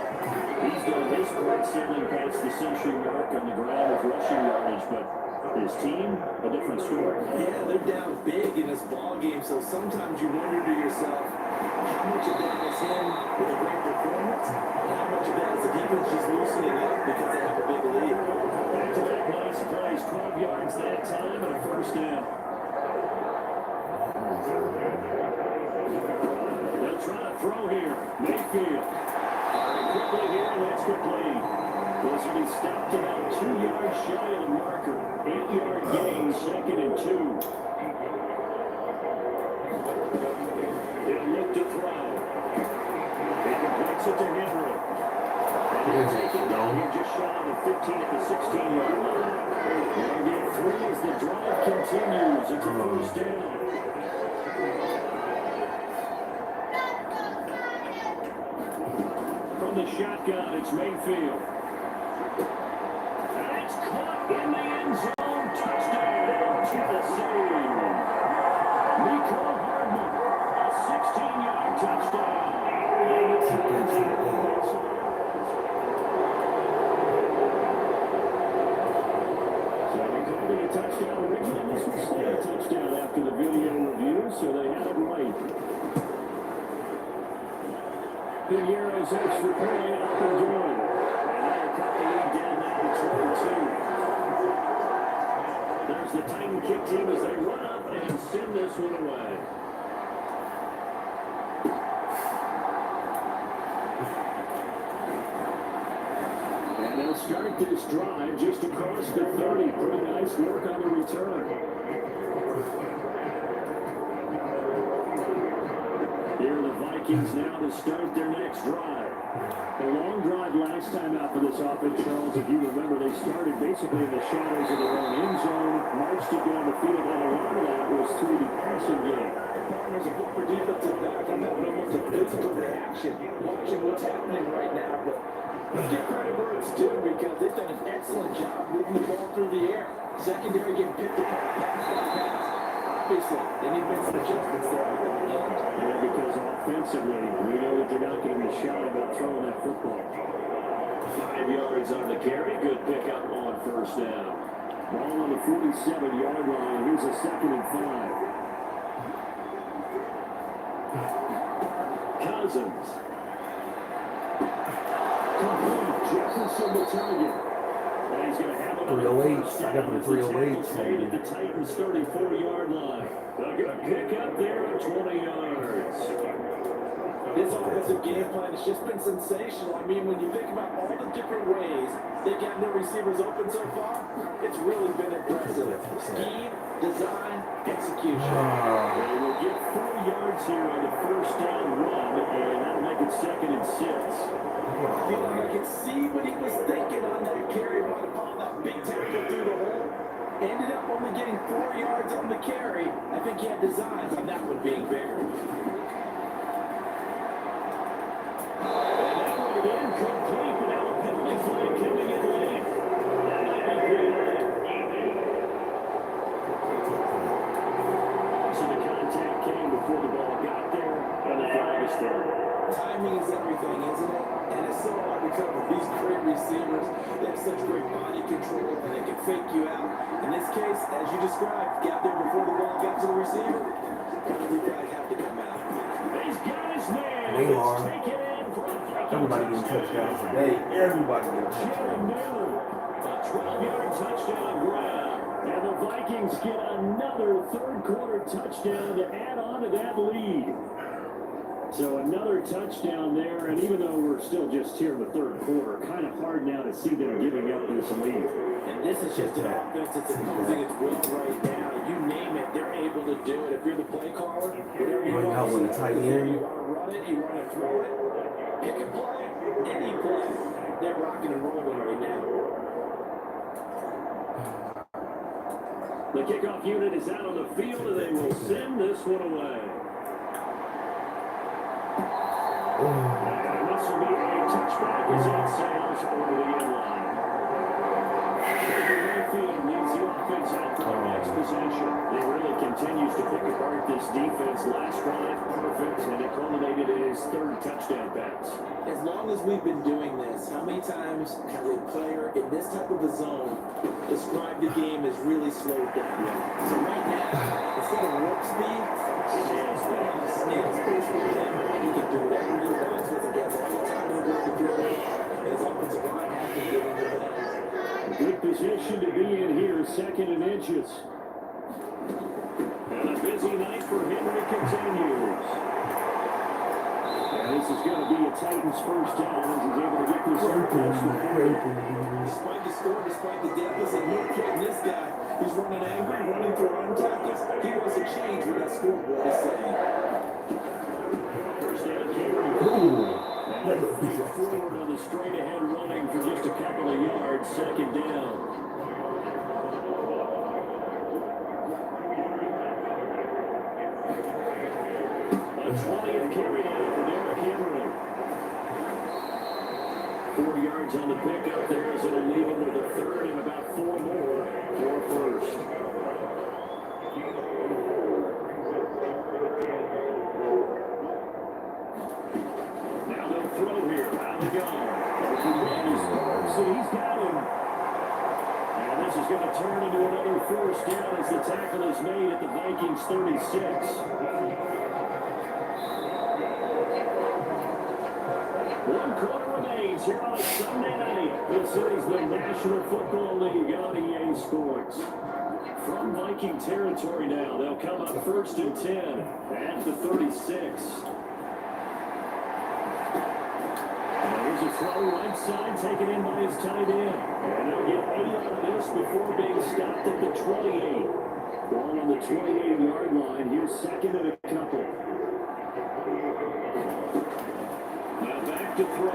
He's done his part sailing past the century mark on the ground with rushing yardage, but his team, a different story. Yeah, they're down big in this ball game, so sometimes you wonder to yourself, how much of that is him with a great performance, and how much of that is the defense just loosening up because they have a big lead. Back-to-back nice plays, 12 yards that time, and a first down. They'll try to throw here. Mayfield. Quickly here, and that's complete. This will be stopped about 2 yards shy of the marker. 8-yard gain, 2nd and 2. He'll look to throw. He completes it to Henry. And he'll take it down here just shy of the 15 at the 16-yard line. They'll get 3 as the drive continues. It's a first down. From the shotgun, it's Mayfield. And it's caught in the end zone. Touchdown to the save. Nico Hardman, a 16-yard touchdown. And it's so we called it a touchdown originally. This was still a touchdown after the video review, so they had it right. Figueroa's extra point up and good. And they'll cut the lead down now to 22. There's the Titan kick team as they run up and send this one away. And they'll start this drive just across the 30. Pretty nice work on the return. Here are the Vikings now to start their next drive. A long drive last time out for this offense, Charles. If you remember, they started basically in the shadows of their own end zone, marched it down the field, and a lot of that was through the passing game. There's a former defensive back on that one, almost a physical reaction, watching what's happening right now. But let's give credit where it's due because they've done an excellent job moving the ball through the air. Secondary getting picked apart, pass by pass. Obviously, they need to make some adjustments there at the end. Yeah, because offensively, we know that they're not going to be shy about throwing that football. 5 yards on the carry. Good pickup on first down. Ball on the 47-yard line. Here's a 2nd and 5. Cousins. Complete. Jefferson the target. And he's going to have it on 308. I got the 308. Stayed at the Titans' 34-yard line. They're going to pick up there at 20 yards. This offensive game plan has just been sensational. I mean, when you think about all the different ways they've gotten their receivers open so far, it's really been impressive. Scheme, design, execution. They will get 4 yards here on the first down run, and that'll make it 2nd and 6. I feel like I can see what he was thinking on that carry right upon that big tackle through the hole. Ended up only getting 4 yards on the carry. I think he had designs on that one being bigger. Incomplete, but now a penalty flag coming in late. That might be good. So the contact came before the ball got there, and the flag is thrown. Timing is everything, isn't it? And it's so hard to cover these great receivers. They have such great body control, and they can fake you out. In this case, as you described, got there before the ball got to the receiver. These guys have to come out. These guys, man, They are. take it in for a Everybody getting touchdowns today. Everybody getting touchdowns. A 12-yard touchdown grab. And the Vikings get another third-quarter touchdown to add on to that lead. So another touchdown there, and even though we're still just here in the third quarter, kind of hard now to see them giving up this lead. And this is just an offense that's imposing its will right now. You name it, they're able to do it. If you're the play caller, whatever you Right now, want when to the tight do, end. you want to run it, you want to throw it, pick and play, any play. They're rocking and rolling right now. The kickoff unit is out on the field, and they will send this one away. And this will be a touchback as it sails over the end line. Baker Mayfield leads the offense out for the next possession. It really continues to pick apart this defense. Last drive, perfect, and it culminated in his 3rd touchdown pass. As long as we've been doing this, how many times has a player in this type of a zone described the game as really slowed down? So right now, instead of warp speed, snail space with him, he can do whatever he wants with it. Gets all the time in the world to do it. And his offensive line has to get into that. Good position to be in here, 2nd and inches. And a busy night for Henry continues. And this is going to be a Titans first down as he's able to get this Despite the score, despite the deficit, you're kidding this guy. He's running angry, running through run tackles. He wants to change what that scoreboard is saying. First down here. Forward on the straight ahead running for just a couple of yards. 2nd down. A 20th carry now for Derrick Henry. 4 yards on the pickup there as it'll leave him with a 3rd and about 4 more for first. Now they'll throw here. Out they go. So he's got him. And this is going to turn into another first down as the tackle is made at the Vikings 36. One quarter remains here on a Sunday night. This is the National Football League on EA Sports. From Viking territory now, they'll come up first and 10 at the 36. Here's a throw right side, taken in by his tight end. And they'll get 8 out of this before being stopped at the 28. Ball on the 28-yard line. Here's second and a couple. Now back to throw.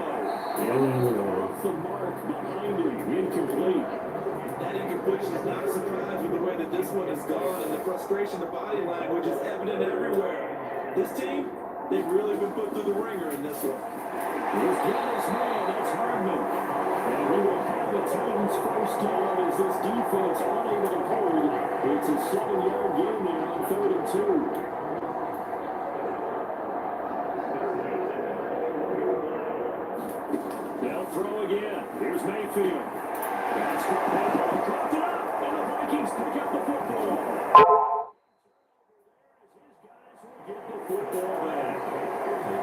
And off the mark behind him. Incomplete. That incompletion is not a surprise with the way that this one has gone, and the frustration, the body language is evident everywhere. This team, they've really been put through the ringer in this one. He's got his man. That's Hardman. And we will have the Titans first down as this defense unable to hold. It's a 7-yard gain there on 3rd and 2. They'll throw again. Here's Mayfield. That's Mayfield. Dropped it up. And the Vikings pick up the football. His guys will get the football back.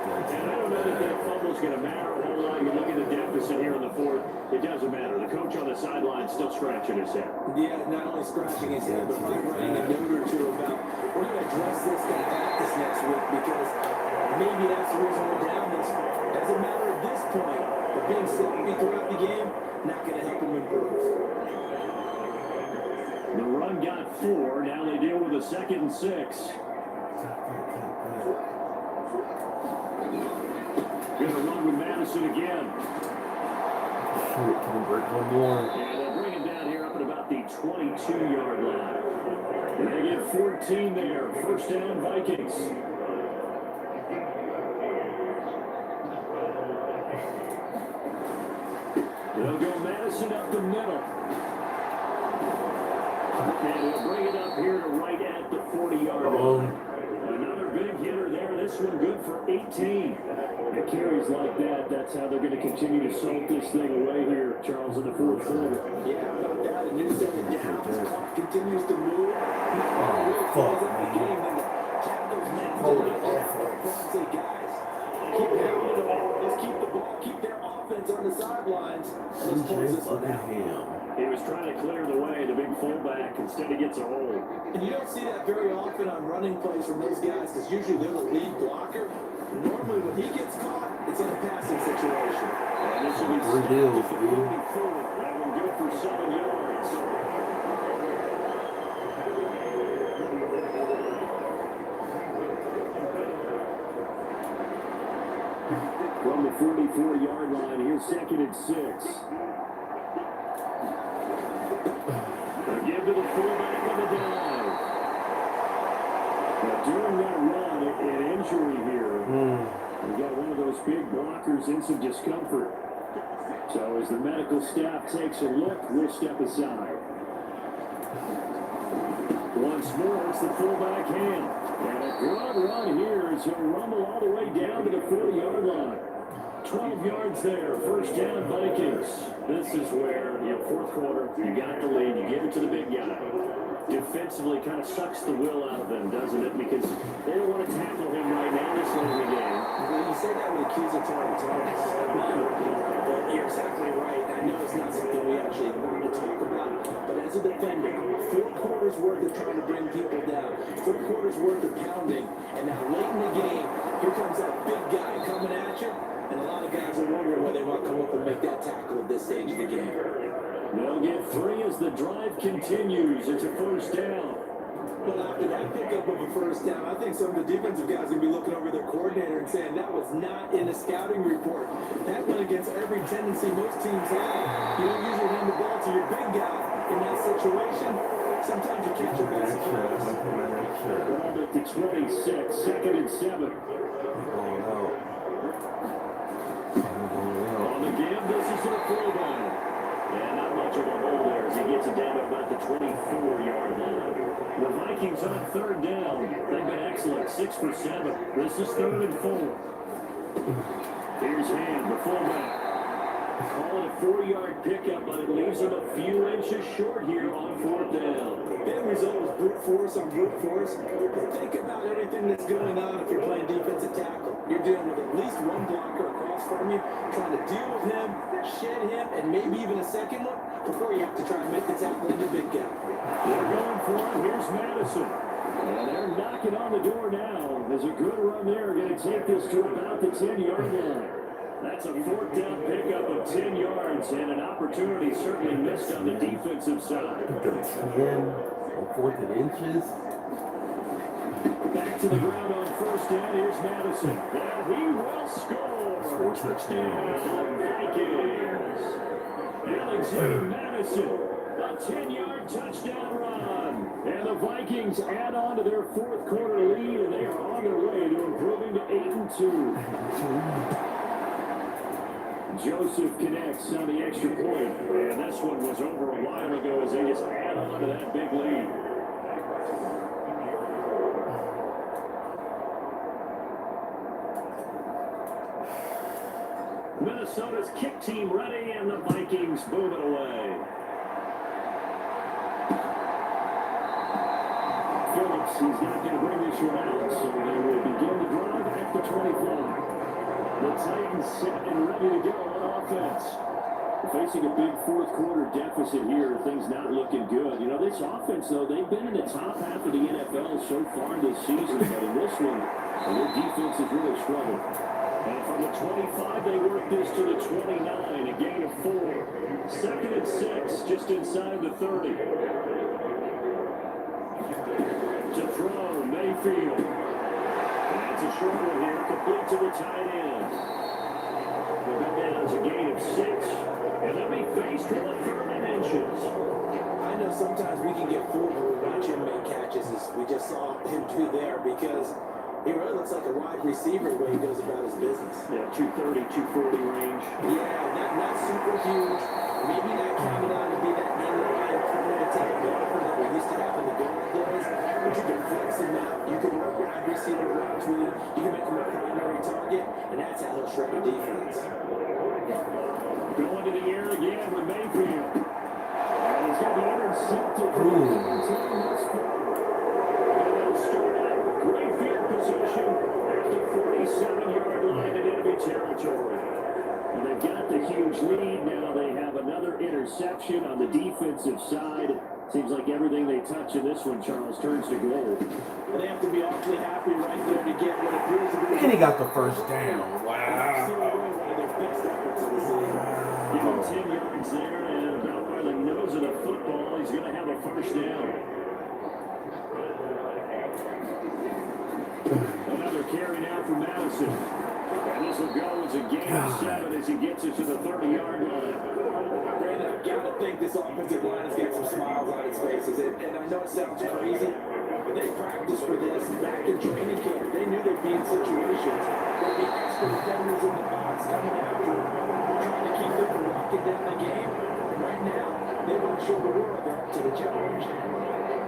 And I don't know that that fumble's going to matter a whole lot. You look at the deficit here in the 4th. It doesn't matter. The coach on the sideline still scratching his head. Yeah, not only scratching his head, but writing a note or two about we're going to address this, going to act this next week because maybe that's the reason we're down this far. Doesn't matter at this point. But being sloppy throughout the game, not going to help him improve. The run got 4. Now they deal with a 2nd and 6. Gonna run with Madison again. Shoot, can we break one more? And they'll bring it down here up at about the 22-yard line. And they get 14 there. First down, Vikings. They'll go Madison up the middle. And they'll bring it up here to right at the 40-yard line. Another big hitter there. This one good for 18. It carries like that. That's how they're going to continue to soak this thing away here, Charles, in the 4th quarter. Yeah, about that. A new set of downs. Clock continues to move. Fuck, the game. And the Capitals men say, guys, keep pounding the ball. Let's keep the ball. Keep their offense on the sidelines. Let's close this one out. He was trying to clear the way, the big fullback. Instead, he gets a hold. And you don't see that very often on running plays from those guys because usually they're the lead blocker. Normally, when he gets caught, it's in a passing situation. And this will be deals, dude. That will go for 7 yards. From the 44-yard line, here's 2nd and 6. Give to the fullback on the dive. Now, during that run, an injury here. We got one of those big blockers in some discomfort. So as the medical staff takes a look, we'll step aside. Once more, it's the fullback hand. And a good run here as he'll rumble all the way down to the 40-yard line. 12 yards there, first down, Vikings. This is where, 4th quarter, you got the lead, you give it to the big guy. Defensively kind of sucks the will out of them, doesn't it? Because they don't want to tackle him right now this late in the game. Well, you say that with accusatory tones. But you're exactly right. I know it's not something we actually want to talk about. But as a defender, 4 quarters worth of trying to bring people down, 4 quarters worth of pounding, and now late in the game, here comes that big guy coming at you. And a lot of guys are wondering why they want to come up and make that tackle at this stage of the game. They'll get 3 as the drive continues. It's a first down. Well, after that pickup of a first down, I think some of the defensive guys are going to be looking over their coordinator and saying that was not in a scouting report. That went against every tendency most teams have. You don't usually hand the ball to your big guy in that situation. Sometimes you catch a bad surprise. Ball at the 26, 2nd and 7. On the give, this is their fullback. And not much of a hole there as he gets it down to about the 24-yard line. The Vikings on 3rd down. They've been excellent, 6 for 7. This is 3rd and 4. Here's Hand, the fullback. Call it a 4-yard pickup, but it leaves him a few inches short here on 4th down. That result was brute force on brute force. But think about everything that's going on if you're playing defensive tackle. You're dealing with at least one blocker across from you, trying to deal with him, shed him, and maybe even a second one before you have to try and make the tackle into big gap. They're going for it. Here's Madison. And they're knocking on the door now. There's a good run there. Going to take this to about the 10-yard line. That's a fourth down pickup of 10 yards and an opportunity certainly missed on the defensive side. 10 or 4th and inches. Back to the ground on first down. Here's Madison. And he will score. Touchdown, Vikings. Alexander Madison, a 10-yard touchdown run. And the Vikings add on to their fourth quarter lead, and they are on their way to improving to 8-2. Joseph connects on the extra point. And this one was over a while ago as they just add on to that big lead. Minnesota's kick team ready, and the Vikings boom it away. Phillips is not going to bring this one out, so they will begin the drive at the 25. The Titans set and ready to go on offense. Facing a big fourth quarter deficit here, things not looking good. You know, this offense, though, they've been in the top half of the NFL so far this season, but in this one, their defense has really struggled. And from the 25, they work this to the 29, a gain of 4. 2nd and 6, just inside the 30. To throw, Mayfield. That's a short one here, complete to the tight end. They'll go down to a gain of 6, and they'll be faced with a 3rd and inches. I know sometimes we can get fooled when we watch him make catches, as we just saw him do there, because he really looks like a wide receiver the way he goes about his business. Yeah, 230, 240 range. Yeah, not super huge. Maybe not counted on to be that in-line point attack blocker that we're used to having the goal plays. But you can flex him out. You can work wide receiver routes with him. You can make him a primary target, and that's how he'll shred the defense. Going to the air again with Mayfield. And he's got the intercepted. Great field position at the 47-yard line in enemy territory. And they've got the huge lead. Now they have another interception on the defensive side. Seems like everything they touch in this one, Charles, turns to gold. They have to be awfully happy right there to get what appears to be. And he got the first down. Wow. Give him 10 yards there, and about by the nose of the football, he's going to have a first down. Another carry now for Madison. And this will go as a gain of 7 as he gets it to the 30-yard line. Brandon, I've got to think this offensive line has got some smiles on its faces. And I know it sounds crazy, but they practiced for this back in training camp. They knew they'd be in situations where the extra defenders in the box coming after them, trying to keep them from locking down the game. Right now, they won't show the world they're up to the challenge.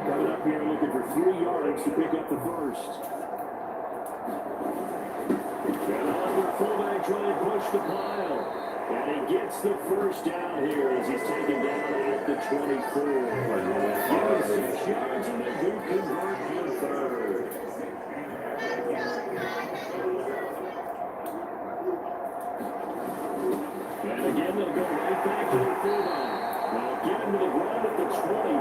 Coming up here looking for 3 yards to pick up the first. And another fullback trying to push the pile. And he gets the first down here as he's taken down at the 24. 26 yards, and they do convert to a 3rd. And again, they'll go right back to the fullback. Now get him to the ground at the 20,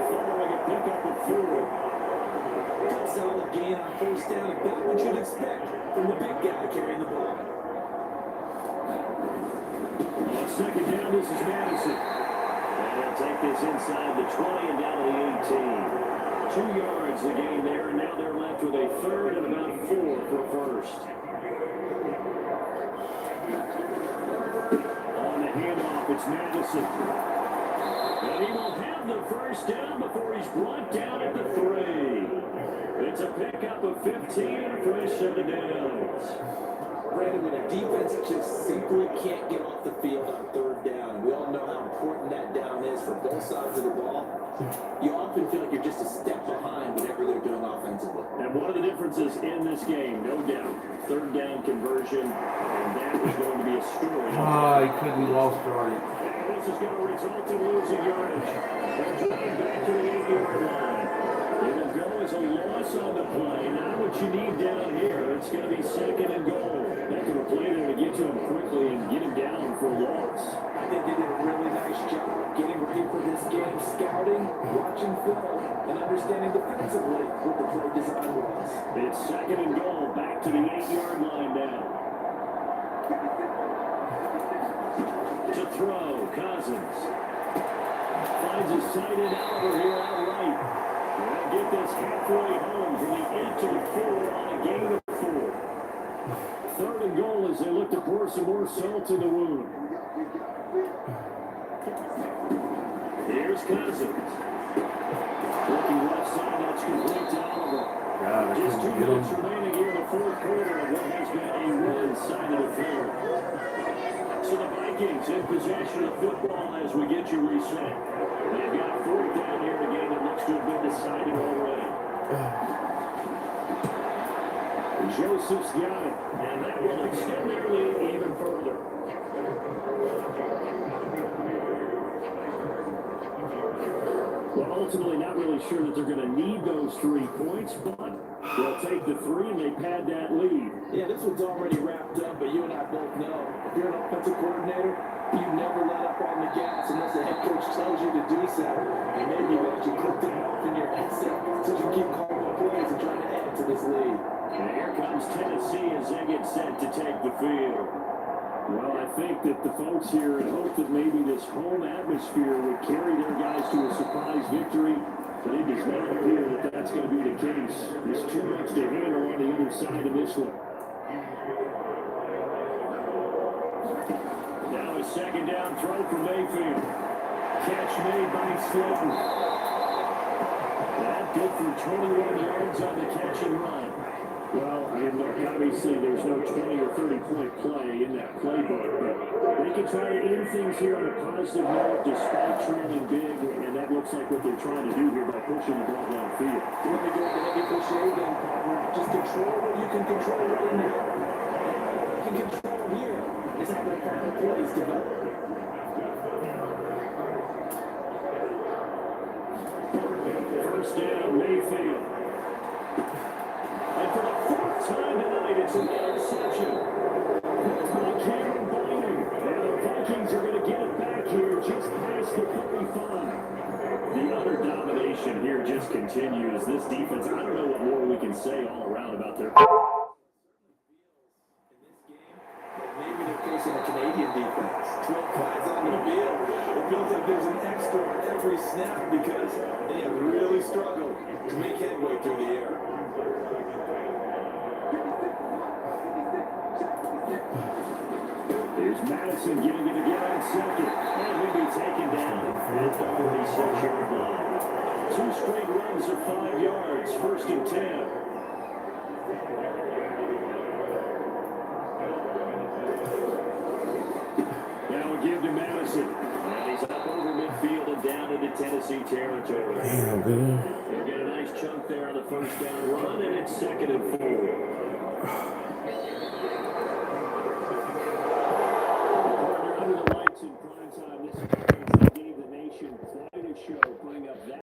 following a pickup of 4. Good solid gain on first down, about what you'd expect from the big guy carrying the ball. On 2nd down, this is Madison. And they'll take this inside the 20 and down to the 18. 2 yards the gain there, and now they're left with a 3rd and about 4 for first. On the handoff, it's Madison. And he will have the first down before he's brought down at the 3. It's a pickup of 15 for his 7 downs. Brandon, when a defense just simply can't get off the field on 3rd down, we all know how important that down is for both sides of the ball. You often feel like you're just a step behind whatever they're doing offensively. And one of the differences in this game, no doubt, 3rd down conversion, and that is going to be a story. He couldn't be lost already. And this is going to result in losing yardage. They're driving back to the 8-yard line. It will go as a loss on the play. Now what you need down here It's going to be second and goal. Heck of a play there to get to him quickly and get him down for a loss. I think they did a really nice job getting ready for this game, scouting, watching film, and understanding defensively what the play design was. It's second and goal, back to the 8-yard line now. To throw, Cousins. Finds a sighted Oliver here outright. They'll get this halfway home from the 8 to the 4 on a gain of 4. Third and goal as they look to pour some more salt in the wound. Here's Cousins. Working left side, that's complete to Oliver. Just 2 minutes remaining here in the fourth quarter of what has been a one-sided affair. So the Vikings in possession of football as we get you reset. They've got fourth down here in a game that looks to have been decided already. Joseph's got it, and that will extend their lead even further. Well, ultimately, not really sure that they're going to need those 3 points, but they'll take the 3 and they pad that lead. Yeah, this one's already wrapped up, but you and I both know if you're an offensive coordinator, you never let up on the gas unless the head coach tells you to do so. And maybe you actually click that off in your headset so you keep calling plays and trying to add to this lead. And here comes Tennessee as they get set to take the field. Well, I think that the folks here had hoped that maybe this home atmosphere would carry their guys to a surprise victory, but it does not appear that that's going to be the case. There's too much to handle on the other side of this one. Now a second down throw for Mayfield. Catch made by Slayton. That good for 21 yards on the catch and run. Well, I mean, look, obviously there's no 20 or 30-point play in that playbook, but they can try to end things here on a positive note despite trailing big, and that looks like what they're trying to do here by pushing the ball downfield. Let me go with the heavy cliche then, partner. Just control what you can control right now. What you can control here is how the final plays develop. First down, Mayfield. And for the fourth time tonight, it's an interception. That's by Cameron Binding. And the Vikings are going to get it back here just past the 35. The utter domination here just continues. This defense, I don't know what more we can say all around about their... Maybe they're facing a Canadian defense. 12 guys on the field. It feels like there's an extra on every snap because they have really struggled to make headway through the air. Here's Madison getting it again on second. And he'll be taken down at the 46-yard line. 2 straight runs of 5 yards. First and 10. Now we give to Madison. And he's up over midfield and down into Tennessee territory. Damn, dude. They'll get a nice chunk there on the first down run, and it's second and 4.